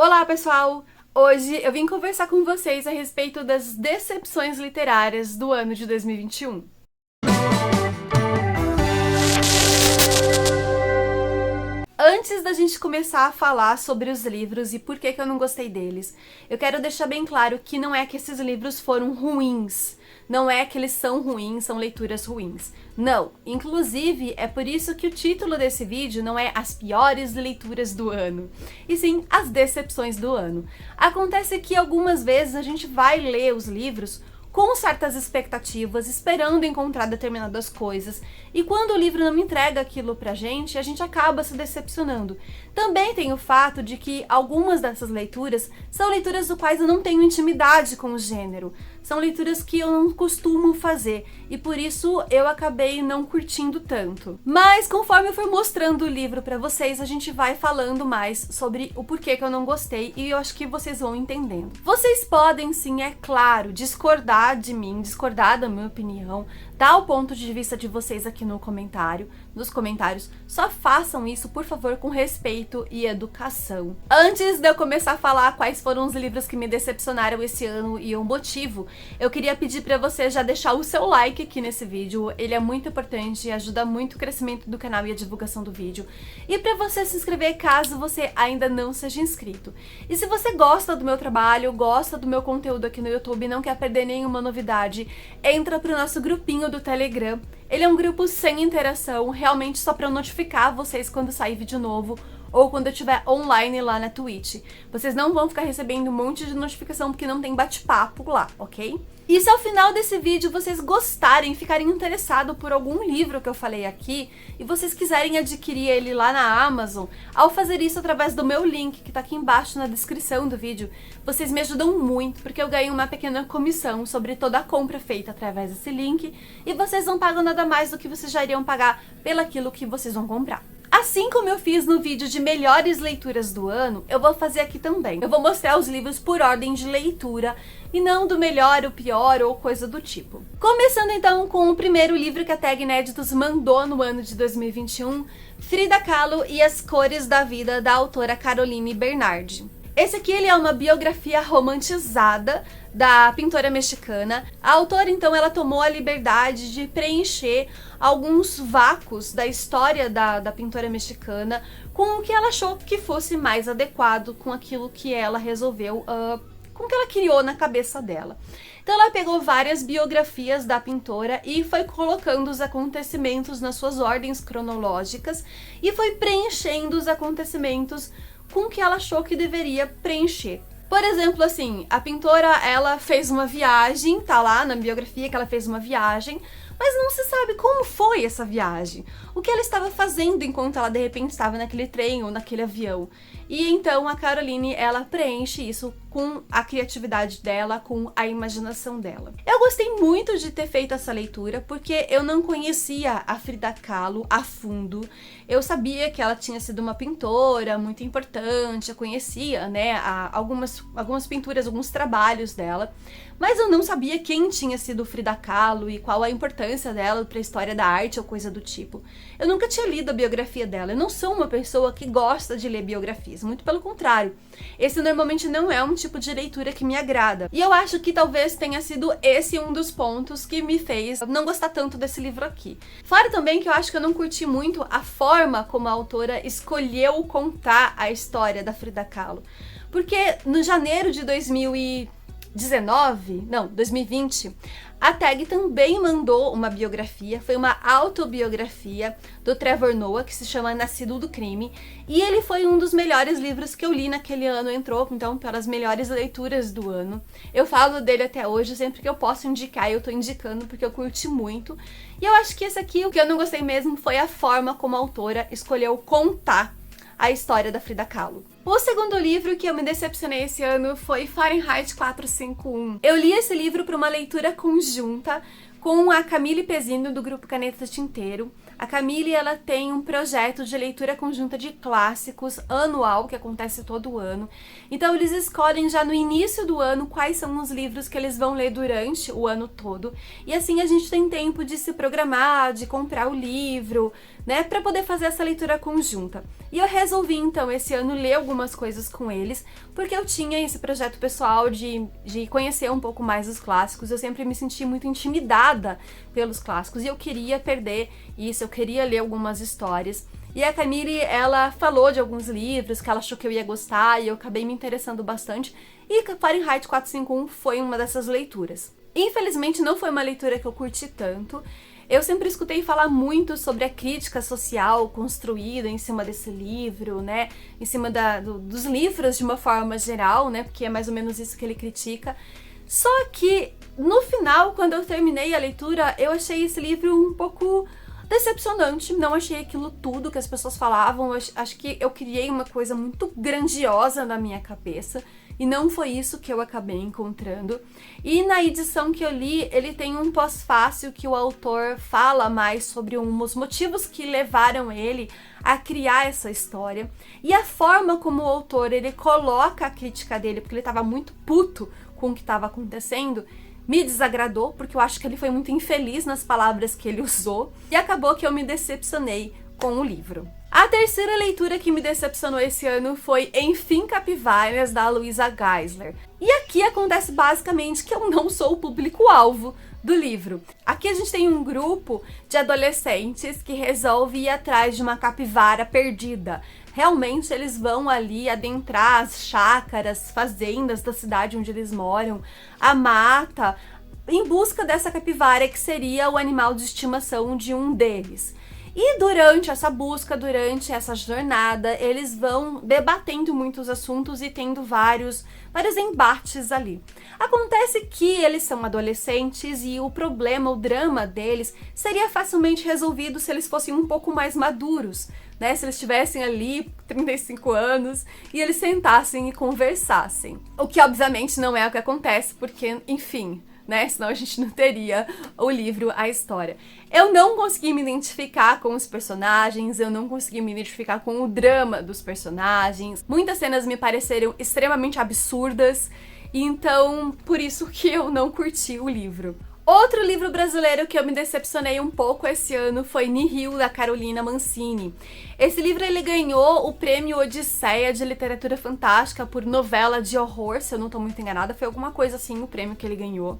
Olá, pessoal! Hoje eu vim conversar com vocês a respeito das decepções literárias do ano de 2021. Antes da gente começar a falar sobre os livros e por que eu não gostei deles, eu quero deixar bem claro que não é que esses livros foram ruins, não é que eles são ruins, são leituras ruins. Não, inclusive é por isso que o título desse vídeo não é As Piores Leituras do Ano, e sim As Decepções do Ano. Acontece que algumas vezes a gente vai ler os livros com certas expectativas, esperando encontrar determinadas coisas, e quando o livro não entrega aquilo pra gente, a gente acaba se decepcionando. Também tem o fato de que algumas dessas leituras são leituras do quais eu não tenho intimidade com o gênero, são leituras que eu não costumo fazer, e por isso eu acabei não curtindo tanto. Mas conforme eu for mostrando o livro pra vocês, a gente vai falando mais sobre o porquê que eu não gostei, e eu acho que vocês vão entendendo. Vocês podem sim, é claro, discordar de mim, discordar da minha opinião, dar o ponto de vista de vocês aqui no comentário, nos comentários. Só façam isso, por favor, com respeito e educação. Antes de eu começar a falar quais foram os livros que me decepcionaram esse ano e o motivo, eu queria pedir pra você já deixar o seu like aqui nesse vídeo. Ele é muito importante e ajuda muito o crescimento do canal e a divulgação do vídeo. E pra você se inscrever caso você ainda não seja inscrito. E se você gosta do meu trabalho, gosta do meu conteúdo aqui no YouTube e não quer perder nenhuma novidade, entra pro nosso grupinho do Telegram. Ele é um grupo sem interação, realmente só pra eu notificar vocês quando sair vídeo novo ou quando eu estiver online lá na Twitch. Vocês não vão ficar recebendo um monte de notificação porque não tem bate-papo lá, ok? E se ao final desse vídeo vocês gostarem, ficarem interessados por algum livro que eu falei aqui e vocês quiserem adquirir ele lá na Amazon, ao fazer isso através do meu link que tá aqui embaixo na descrição do vídeo, vocês me ajudam muito porque eu ganho uma pequena comissão sobre toda a compra feita através desse link e vocês não pagam nada mais do que vocês já iriam pagar pelaquilo que vocês vão comprar. Assim como eu fiz no vídeo de melhores leituras do ano, eu vou fazer aqui também. Eu vou mostrar os livros por ordem de leitura e não do melhor, o pior ou coisa do tipo. Começando então com o primeiro livro que a Tag Inéditos mandou no ano de 2021, Frida Kahlo e as Cores da Vida, da autora Caroline Bernardi. Esse aqui ele é uma biografia romantizada da pintora mexicana. A autora, então, ela tomou a liberdade de preencher alguns vácuos da história da pintora mexicana com o que ela achou que fosse mais adequado com aquilo que ela resolveu, com o que ela criou na cabeça dela. Então ela pegou várias biografias da pintora e foi colocando os acontecimentos nas suas ordens cronológicas e foi preenchendo os acontecimentos com o que ela achou que deveria preencher. Por exemplo, assim, a pintora, ela fez uma viagem, tá lá na biografia que ela fez uma viagem, mas não se sabe como foi essa viagem, o que ela estava fazendo enquanto ela de repente estava naquele trem ou naquele avião. E então a Caroline, ela preenche isso com a criatividade dela, com a imaginação dela. Eu gostei muito de ter feito essa leitura, porque eu não conhecia a Frida Kahlo a fundo. Eu sabia que ela tinha sido uma pintora muito importante, eu conhecia, né, algumas pinturas, alguns trabalhos dela, mas eu não sabia quem tinha sido Frida Kahlo e qual a importância dela para a história da arte ou coisa do tipo. Eu nunca tinha lido a biografia dela, eu não sou uma pessoa que gosta de ler biografias, muito pelo contrário. Esse normalmente não é um tipo de leitura que me agrada. E eu acho que talvez tenha sido esse um dos pontos que me fez não gostar tanto desse livro aqui. Fora também que eu acho que eu não curti muito a forma como a autora escolheu contar a história da Frida Kahlo. Porque no janeiro de 2020, a Tag também mandou uma biografia, foi uma autobiografia do Trevor Noah, que se chama Nascido do Crime, e ele foi um dos melhores livros que eu li naquele ano, entrou então pelas melhores leituras do ano. Eu falo dele até hoje, sempre que eu posso indicar, eu tô indicando porque eu curti muito. E eu acho que esse aqui, o que eu não gostei mesmo, foi a forma como a autora escolheu contar a história da Frida Kahlo. O segundo livro que eu me decepcionei esse ano foi Fahrenheit 451. Eu li esse livro para uma leitura conjunta com a Camille Pezzino, do grupo Caneta Tinteiro. A Camille, ela tem um projeto de leitura conjunta de clássicos anual, que acontece todo ano. Então eles escolhem já no início do ano quais são os livros que eles vão ler durante o ano todo. E assim a gente tem tempo de se programar, de comprar o livro, né, para poder fazer essa leitura conjunta. E eu resolvi então esse ano ler algumas coisas com eles, porque eu tinha esse projeto pessoal de conhecer um pouco mais os clássicos. Eu sempre me senti muito intimidada pelos clássicos e eu queria perder isso, eu queria ler algumas histórias. E a Camille, ela falou de alguns livros que ela achou que eu ia gostar e eu acabei me interessando bastante. E Fahrenheit 451 foi uma dessas leituras. Infelizmente não foi uma leitura que eu curti tanto. Eu sempre escutei falar muito sobre a crítica social construída em cima desse livro, né? Em cima dos livros de uma forma geral, né? Porque é mais ou menos isso que ele critica. Só que, no final, quando eu terminei a leitura, eu achei esse livro um pouco decepcionante. Não achei aquilo tudo que as pessoas falavam. Acho que eu criei uma coisa muito grandiosa na minha cabeça. E não foi isso que eu acabei encontrando. E na edição que eu li, ele tem um pós-fácil que o autor fala mais sobre os motivos que levaram ele a criar essa história. E a forma como o autor ele coloca a crítica dele, porque ele estava muito puto com o que estava acontecendo, me desagradou, porque eu acho que ele foi muito infeliz nas palavras que ele usou. E acabou que eu me decepcionei com o livro. A terceira leitura que me decepcionou esse ano foi Enfim Capivaras, da Luisa Geisler. E aqui acontece basicamente que eu não sou o público-alvo do livro. Aqui a gente tem um grupo de adolescentes que resolve ir atrás de uma capivara perdida. Realmente eles vão ali adentrar as chácaras, fazendas da cidade onde eles moram, a mata, em busca dessa capivara que seria o animal de estimação de um deles. E durante essa busca, durante essa jornada, eles vão debatendo muitos assuntos e tendo vários embates ali. Acontece que eles são adolescentes e o problema, o drama deles seria facilmente resolvido se eles fossem um pouco mais maduros, né? Se eles tivessem ali 35 anos e eles sentassem e conversassem. O que obviamente não é o que acontece, porque, enfim, né? Senão a gente não teria o livro, a história. Eu não consegui me identificar com os personagens, eu não consegui me identificar com o drama dos personagens. Muitas cenas me pareceram extremamente absurdas, então por isso que eu não curti o livro. Outro livro brasileiro que eu me decepcionei um pouco esse ano foi Nihil, da Carolina Mancini. Esse livro ele ganhou o prêmio Odisseia de Literatura Fantástica por novela de horror, se eu não estou muito enganada, foi alguma coisa assim o prêmio que ele ganhou.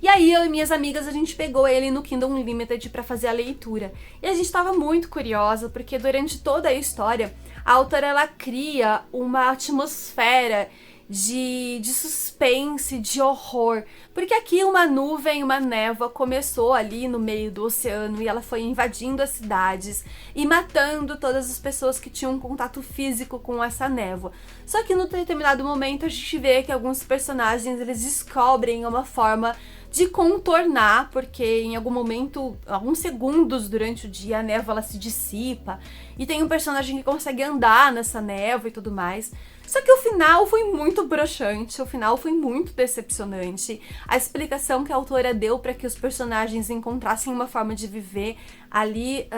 E aí eu e minhas amigas, a gente pegou ele no Kindle Unlimited para fazer a leitura. E a gente estava muito curiosa, porque durante toda a história, a autora ela cria uma atmosfera de suspense, de horror. Porque aqui uma nuvem, uma névoa começou ali no meio do oceano e ela foi invadindo as cidades e matando todas as pessoas que tinham contato físico com essa névoa. Só que no determinado momento a gente vê que alguns personagens eles descobrem uma forma de contornar, porque em algum momento, alguns segundos durante o dia, a névoa ela se dissipa e tem um personagem que consegue andar nessa névoa e tudo mais. Só que o final foi muito broxante, o final foi muito decepcionante. A explicação que a autora deu para que os personagens encontrassem uma forma de viver ali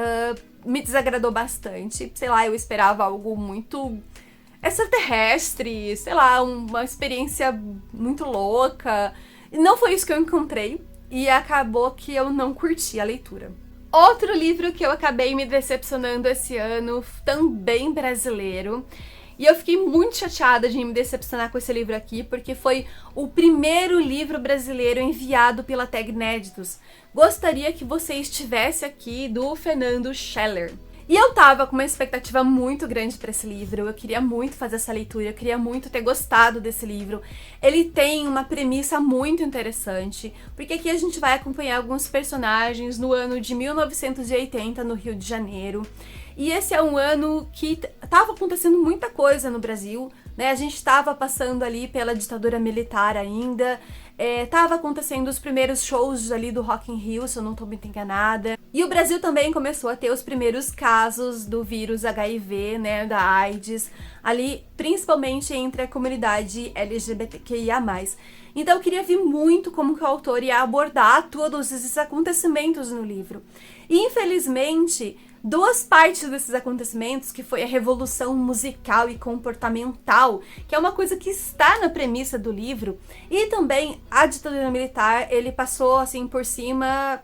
me desagradou bastante. Sei lá, eu esperava algo muito extraterrestre, sei lá, uma experiência muito louca. Não foi isso que eu encontrei e acabou que eu não curti a leitura. Outro livro que eu acabei me decepcionando esse ano, também brasileiro, e eu fiquei muito chateada de me decepcionar com esse livro aqui, porque foi o primeiro livro brasileiro enviado pela Tag Inéditos. Gostaria que você estivesse aqui, do Fernando Scheller. E eu tava com uma expectativa muito grande para esse livro, eu queria muito fazer essa leitura, eu queria muito ter gostado desse livro. Ele tem uma premissa muito interessante, porque aqui a gente vai acompanhar alguns personagens no ano de 1980 no Rio de Janeiro. E esse é um ano que tava acontecendo muita coisa no Brasil, né? A gente tava passando ali pela ditadura militar ainda, tava acontecendo os primeiros shows ali do Rock in Rio, se eu não tô muito enganada. E o Brasil também começou a ter os primeiros casos do vírus HIV, né, da AIDS, ali principalmente entre a comunidade LGBTQIA+. Então eu queria ver muito como que o autor ia abordar todos esses acontecimentos no livro. E infelizmente, duas partes desses acontecimentos, que foi a revolução musical e comportamental, que é uma coisa que está na premissa do livro, e também a ditadura militar, ele passou assim por cima,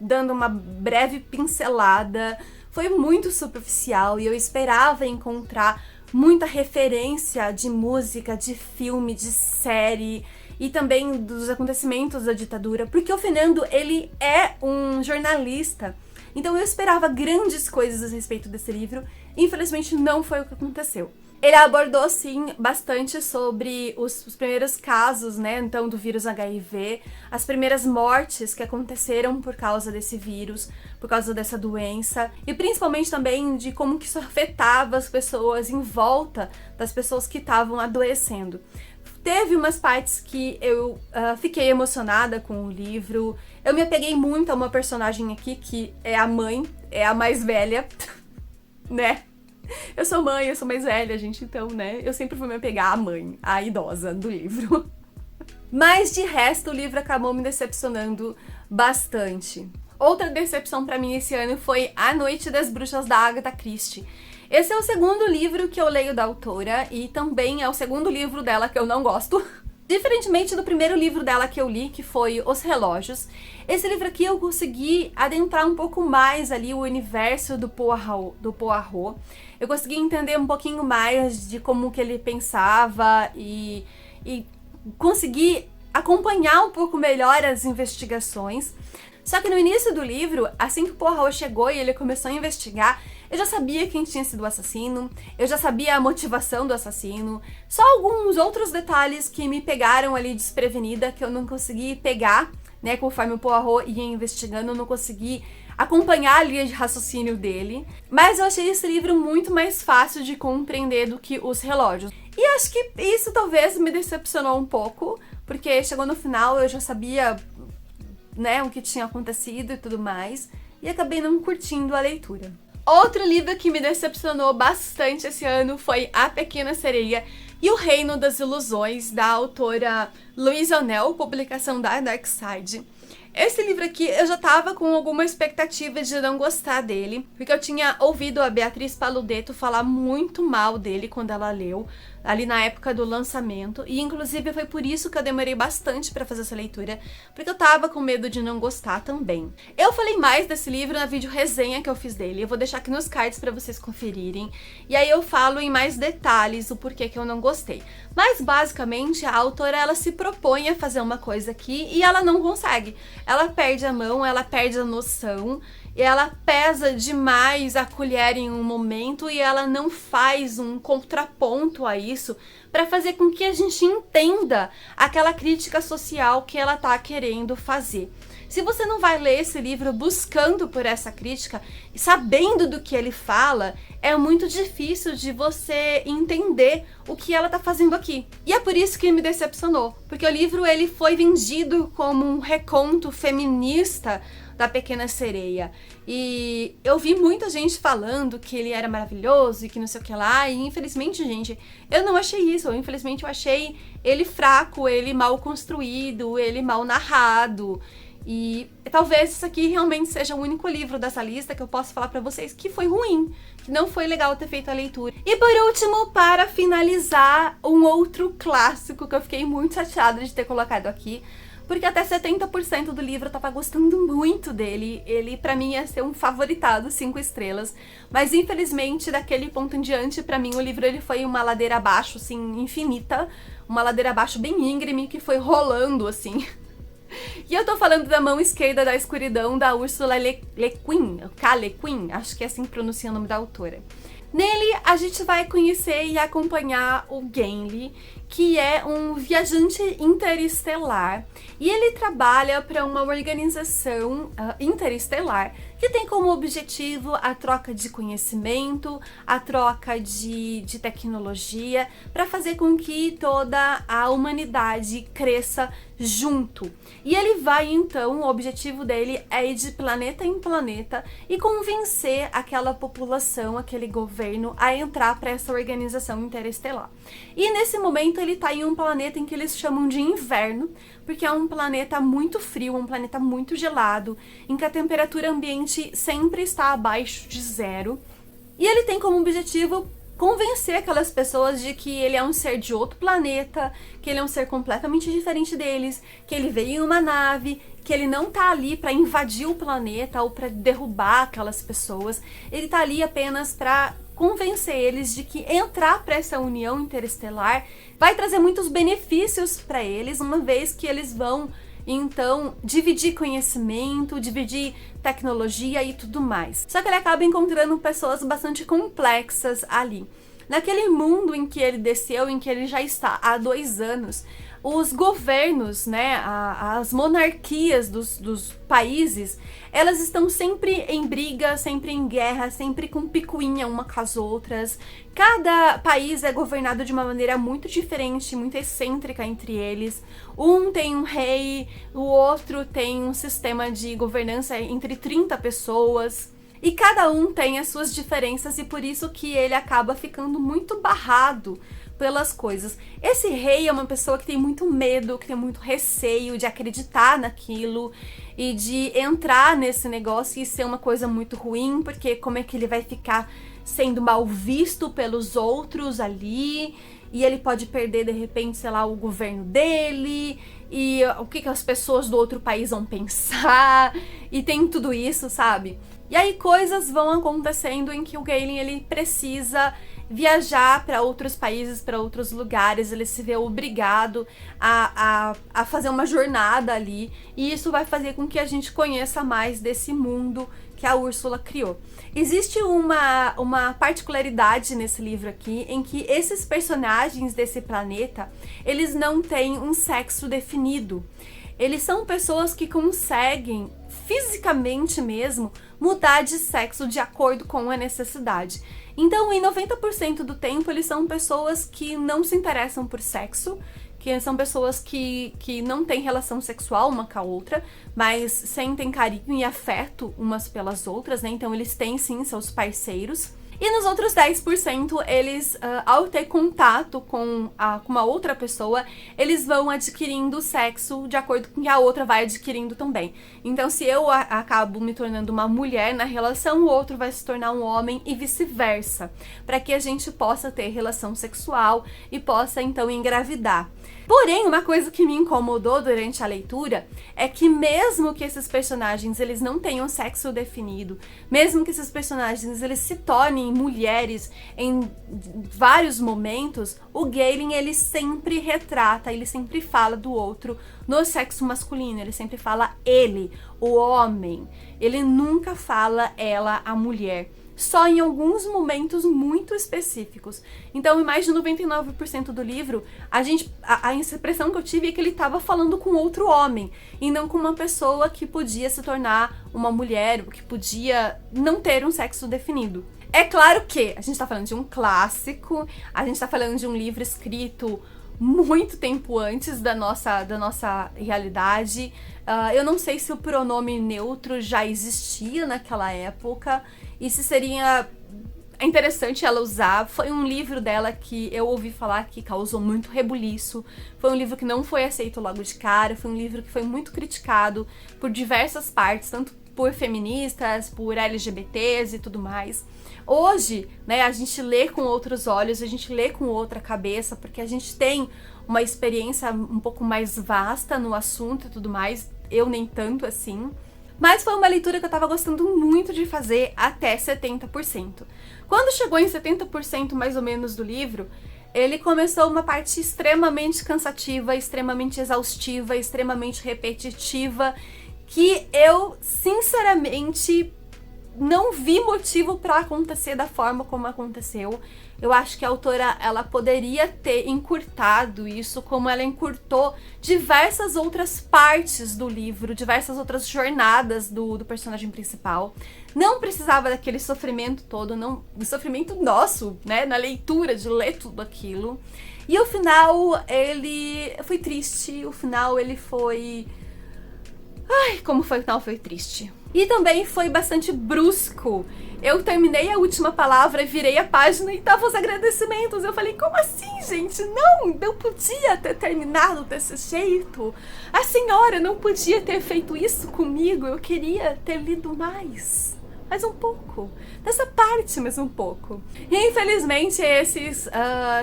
dando uma breve pincelada, foi muito superficial e eu esperava encontrar muita referência de música, de filme, de série e também dos acontecimentos da ditadura, porque o Fernando, ele é um jornalista. Então eu esperava grandes coisas a respeito desse livro, e infelizmente não foi o que aconteceu. Ele abordou, sim, bastante sobre os primeiros casos, né, então, do vírus HIV, as primeiras mortes que aconteceram por causa desse vírus, por causa dessa doença, e principalmente também de como que isso afetava as pessoas em volta das pessoas que estavam adoecendo. Teve umas partes que eu fiquei emocionada com o livro. Eu me apeguei muito a uma personagem aqui, que é a mãe, é a mais velha, né? Eu sou mãe, eu sou mais velha, gente, então, né? Eu sempre vou me apegar à mãe, à idosa do livro. Mas, de resto, o livro acabou me decepcionando bastante. Outra decepção pra mim esse ano foi A Noite das Bruxas, da Agatha Christie. Esse é o segundo livro que eu leio da autora e também é o segundo livro dela que eu não gosto. Diferentemente do primeiro livro dela que eu li, que foi Os Relógios, esse livro aqui eu consegui adentrar um pouco mais ali o universo do Poirot. Eu consegui entender um pouquinho mais de como que ele pensava e consegui acompanhar um pouco melhor as investigações. Só que no início do livro, assim que o Poirot chegou e ele começou a investigar, eu já sabia quem tinha sido o assassino, eu já sabia a motivação do assassino, só alguns outros detalhes que me pegaram ali desprevenida, que eu não consegui pegar, né, conforme o Poirot ia investigando, eu não consegui acompanhar a linha de raciocínio dele, mas eu achei esse livro muito mais fácil de compreender do que Os Relógios. E acho que isso talvez me decepcionou um pouco, porque chegou no final eu já sabia, né, o que tinha acontecido e tudo mais, e acabei não curtindo a leitura. Outro livro que me decepcionou bastante esse ano foi A Pequena Sereia e o Reino das Ilusões, da autora Louise O'Neill, publicação da Dark Side. Esse livro aqui eu já tava com alguma expectativa de não gostar dele, porque eu tinha ouvido a Beatriz Paludetto falar muito mal dele quando ela leu, ali na época do lançamento, e inclusive foi por isso que eu demorei bastante pra fazer essa leitura, porque eu tava com medo de não gostar também. Eu falei mais desse livro na vídeo resenha que eu fiz dele, eu vou deixar aqui nos cards pra vocês conferirem, e aí eu falo em mais detalhes o porquê que eu não gostei. Mas basicamente a autora, ela se propõe a fazer uma coisa aqui e ela não consegue. Ela perde a mão, ela perde a noção, e ela pesa demais a colher em um momento e ela não faz um contraponto a isso para fazer com que a gente entenda aquela crítica social que ela tá querendo fazer. Se você não vai ler esse livro buscando por essa crítica e sabendo do que ele fala, é muito difícil de você entender o que ela tá fazendo aqui. E é por isso que me decepcionou, porque o livro ele foi vendido como um reconto feminista da Pequena Sereia. E eu vi muita gente falando que ele era maravilhoso e que não sei o que lá, e infelizmente, gente, eu não achei isso. Infelizmente eu achei ele fraco, ele mal construído, ele mal narrado. E talvez isso aqui realmente seja o único livro dessa lista que eu posso falar pra vocês que foi ruim, que não foi legal ter feito a leitura. E por último, para finalizar, um outro clássico que eu fiquei muito chateada de ter colocado aqui, porque até 70% do livro eu tava gostando muito dele. Ele, pra mim, ia ser um favoritado, 5 estrelas. Mas, infelizmente, daquele ponto em diante, pra mim, o livro ele foi uma ladeira abaixo, assim, infinita. Uma ladeira abaixo bem íngreme, que foi rolando, assim. E eu tô falando da Mão Esquerda da Escuridão, da Ursula Le Guin, acho que é assim que pronuncia o nome da autora. Nele, a gente vai conhecer e acompanhar o Gimli, que é um viajante interestelar e ele trabalha para uma organização interestelar que tem como objetivo a troca de conhecimento, a troca de tecnologia, para fazer com que toda a humanidade cresça junto. E ele vai então, o objetivo dele é ir de planeta em planeta e convencer aquela população, aquele governo a entrar para essa organização interestelar. E nesse momento ele está em um planeta em que eles chamam de inverno, porque é um planeta muito frio, um planeta muito gelado, em que a temperatura ambiente sempre está abaixo de zero. E ele tem como objetivo convencer aquelas pessoas de que ele é um ser de outro planeta, que ele é um ser completamente diferente deles, que ele veio em uma nave, que ele não tá ali para invadir o planeta ou para derrubar aquelas pessoas. Ele tá ali apenas para convencer eles de que entrar para essa união interestelar vai trazer muitos benefícios para eles, uma vez que eles vão então dividir conhecimento, dividir tecnologia e tudo mais. Só que ele acaba encontrando pessoas bastante complexas ali. Naquele mundo em que ele desceu, em que ele já está há 2 anos, os governos, né, as monarquias dos países, elas estão sempre em briga, sempre em guerra, sempre com picuinha uma com as outras. Cada país é governado de uma maneira muito diferente, muito excêntrica entre eles. Um tem um rei, o outro tem um sistema de governança entre 30 pessoas. E cada um tem as suas diferenças e por isso que ele acaba ficando muito barrado pelas coisas. Esse rei é uma pessoa que tem muito medo, que tem muito receio de acreditar naquilo e de entrar nesse negócio e ser uma coisa muito ruim, porque como é que ele vai ficar sendo mal visto pelos outros ali, e ele pode perder de repente, sei lá, o governo dele, e o que as pessoas do outro país vão pensar, e tem tudo isso, sabe? E aí coisas vão acontecendo em que o Galen ele precisa viajar para outros países, para outros lugares, ele se vê obrigado a fazer uma jornada ali, e isso vai fazer com que a gente conheça mais desse mundo que a Úrsula criou. Existe uma particularidade nesse livro aqui, em que esses personagens desse planeta, eles não têm um sexo definido. Eles são pessoas que conseguem, fisicamente mesmo, mudar de sexo de acordo com a necessidade. Então, em 90% do tempo, eles são pessoas que não se interessam por sexo, que são pessoas que não têm relação sexual uma com a outra, mas sentem carinho e afeto umas pelas outras, né? Então, eles têm, sim, seus parceiros. E nos outros 10%, eles, ao ter contato com uma outra pessoa, eles vão adquirindo sexo de acordo com que a outra vai adquirindo também. Então, se eu acabo me tornando uma mulher na relação, o outro vai se tornar um homem e vice-versa, para que a gente possa ter relação sexual e possa, então, engravidar. Porém, uma coisa que me incomodou durante a leitura é que mesmo que esses personagens eles não tenham sexo definido, mesmo que esses personagens eles se tornem mulheres em vários momentos, o Galen ele sempre retrata, ele sempre fala do outro no sexo masculino, ele sempre fala ele, o homem, ele nunca fala ela, a mulher. Só em alguns momentos muito específicos. Então, em mais de 99% do livro, a impressão que eu tive é que ele estava falando com outro homem, e não com uma pessoa que podia se tornar uma mulher, ou que podia não ter um sexo definido. É claro que a gente está falando de um clássico, a gente está falando de um livro escrito muito tempo antes da nossa realidade. Eu não sei se o pronome neutro já existia naquela época, e se seria interessante ela usar. Foi um livro dela que eu ouvi falar que causou muito rebuliço, foi um livro que não foi aceito logo de cara, foi um livro que foi muito criticado por diversas partes, tanto por feministas, por LGBTs e tudo mais. Hoje, né, a gente lê com outros olhos, a gente lê com outra cabeça, porque a gente tem uma experiência um pouco mais vasta no assunto e tudo mais, eu nem tanto assim. Mas foi uma leitura que eu tava gostando muito de fazer até 70%. Quando chegou em 70% mais ou menos do livro, ele começou uma parte extremamente cansativa, extremamente exaustiva, extremamente repetitiva, que eu, sinceramente, não vi motivo para acontecer da forma como aconteceu. Eu acho que a autora, ela poderia ter encurtado isso, como ela encurtou diversas outras partes do livro, diversas outras jornadas do personagem principal. Não precisava daquele sofrimento todo, não, sofrimento nosso, né, na leitura, de ler tudo aquilo. E o final, ele foi triste, o final ele foi... Ai, como foi o final, foi triste. E também foi bastante brusco. Eu terminei a última palavra, virei a página e tava os agradecimentos. Eu falei, como assim, gente? Não podia ter terminado desse jeito. A senhora não podia ter feito isso comigo. Eu queria ter lido mais um pouco. Dessa parte, mais um pouco. E infelizmente esses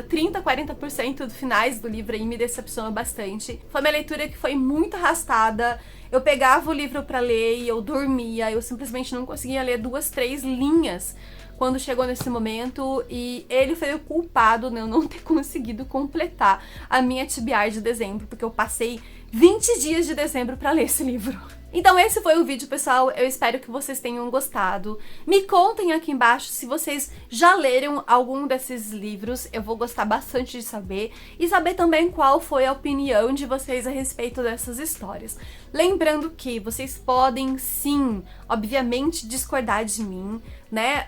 30, 40% dos finais do livro aí me decepcionam bastante. Foi uma leitura que foi muito arrastada. Eu pegava o livro pra ler e eu dormia. Eu simplesmente não conseguia ler 2, 3 linhas quando chegou nesse momento. E ele foi o culpado de eu não ter conseguido completar a minha TBR de dezembro, porque eu passei 20 dias de dezembro pra ler esse livro. Então esse foi o vídeo, pessoal. Eu espero que vocês tenham gostado. Me contem aqui embaixo se vocês já leram algum desses livros. Eu vou gostar bastante de saber. E saber também qual foi a opinião de vocês a respeito dessas histórias. Lembrando que vocês podem, sim, obviamente, discordar de mim, né?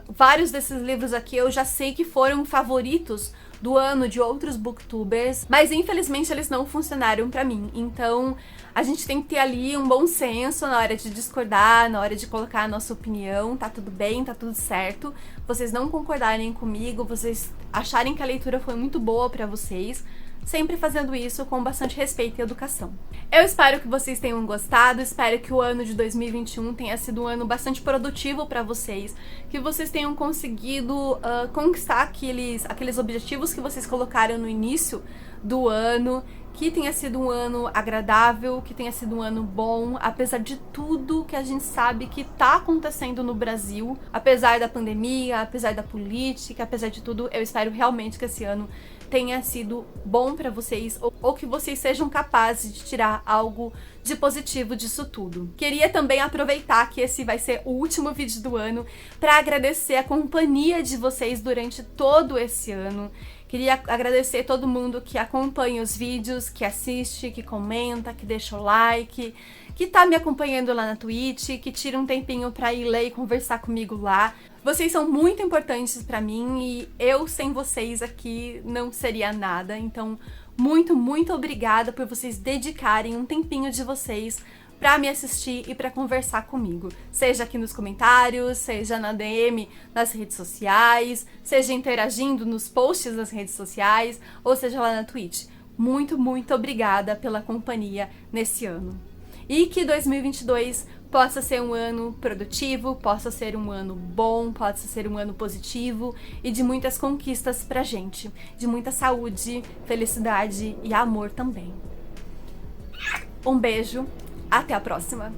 Vários desses livros aqui eu já sei que foram favoritos do ano de outros booktubers, mas infelizmente eles não funcionaram pra mim. Então a gente tem que ter ali um bom senso na hora de discordar, na hora de colocar a nossa opinião. Tá tudo bem, tá tudo certo. Vocês não concordarem comigo, vocês acharem que a leitura foi muito boa pra vocês, sempre fazendo isso com bastante respeito e educação. Eu espero que vocês tenham gostado, espero que o ano de 2021 tenha sido um ano bastante produtivo para vocês, que vocês tenham conseguido conquistar aqueles objetivos que vocês colocaram no início do ano, que tenha sido um ano agradável, que tenha sido um ano bom, apesar de tudo que a gente sabe que tá acontecendo no Brasil, apesar da pandemia, apesar da política, apesar de tudo, eu espero realmente que esse ano tenha sido bom pra vocês, ou que vocês sejam capazes de tirar algo de positivo disso tudo. Queria também aproveitar que esse vai ser o último vídeo do ano pra agradecer a companhia de vocês durante todo esse ano. Queria agradecer todo mundo que acompanha os vídeos, que assiste, que comenta, que deixa o like, que tá me acompanhando lá na Twitch, que tira um tempinho pra ir ler e conversar comigo lá. Vocês são muito importantes pra mim e eu sem vocês aqui não seria nada. Então, muito, muito obrigada por vocês dedicarem um tempinho de vocês pra me assistir e pra conversar comigo. Seja aqui nos comentários, seja na DM nas redes sociais, seja interagindo nos posts das redes sociais, ou seja lá na Twitch. Muito, muito obrigada pela companhia nesse ano. E que 2022 possa ser um ano produtivo, possa ser um ano bom, possa ser um ano positivo e de muitas conquistas pra gente. De muita saúde, felicidade e amor também. Um beijo, até a próxima!